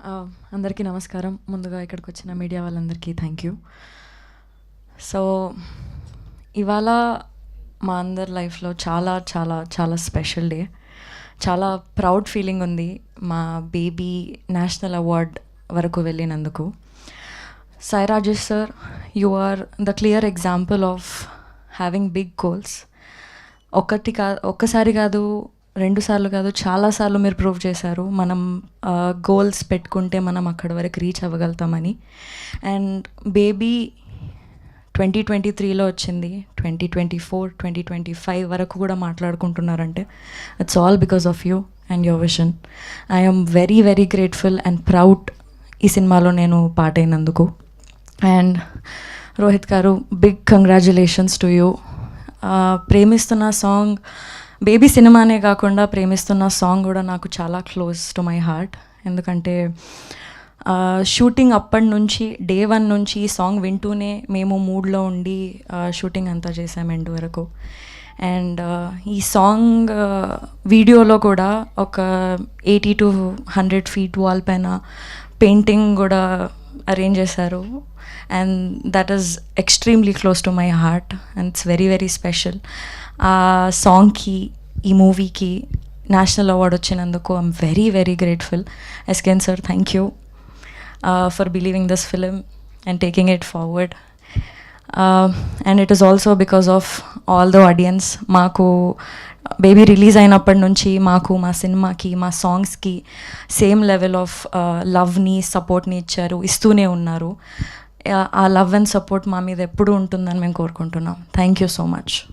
అందరికీ నమస్కారం. ముందుగా ఇక్కడికి వచ్చిన మీడియా వాళ్ళందరికీ థ్యాంక్ యూ. సో ఇవాళ మా అందరి లైఫ్లో చాలా చాలా చాలా స్పెషల్ డే. చాలా ప్రౌడ్ ఫీలింగ్ ఉంది మా బేబీ నేషనల్ అవార్డ్ వరకు వెళ్ళినందుకు. Sai Rajesh sir, you are the clear example of having big goals. ఒక్కసారి కాదు, 2 సార్లు కాదు, చాలాసార్లు మీరు ప్రూవ్ చేశారు మనం గోల్స్ పెట్టుకుంటే మనం అక్కడి వరకు రీచ్ అవ్వగలుగుతామని. అండ్ బేబీ 2023లో వచ్చింది, 2024, 2025 వరకు కూడా మాట్లాడుకుంటున్నారంటే it's all because of you and your vision. I'm very very grateful and proud ఈ సినిమాలో నేను పార్ట్ అయినందుకు. And Rohit garu, big congratulations to you. ప్రేమిస్తున్న సాంగ్ బేబీ సినిమానే కాకుండా ప్రేమిస్తున్న సాంగ్ కూడా నాకు చాలా క్లోజ్ టు మై హార్ట్. ఎందుకంటే షూటింగ్ అప్పటి నుంచి డే 1 నుంచి ఈ సాంగ్ వింటూనే మేము మూడ్లో ఉండి షూటింగ్ అంతా చేసాం ఎండ్ వరకు. అండ్ ఈ సాంగ్ వీడియోలో కూడా ఒక 80 to 100 feet వాల్ పైన పెయింటింగ్ కూడా అరేంజ్ చేశారు. And that is extremely close to my heart and it's very very special. ఆ సాంగ్కి, ఈ మూవీకి నేషనల్ అవార్డ్ వచ్చినందుకు I'm very very grateful. SKN sir, thank you for believing this film and taking it forward. And it is also because of all the audience. మాకు Baby release అయినప్పటి నుంచి మాకు, మా సినిమాకి, మా సాంగ్స్కి సేమ్ లెవెల్ ఆఫ్ లవ్ని, సపోర్ట్ని ఇస్తూనే ఉన్నారు. ఆ లవ్ అండ్ సపోర్ట్ మా మీద ఎప్పుడూ ఉంటుందని మేము కోరుకుంటున్నాం. Thank you so much.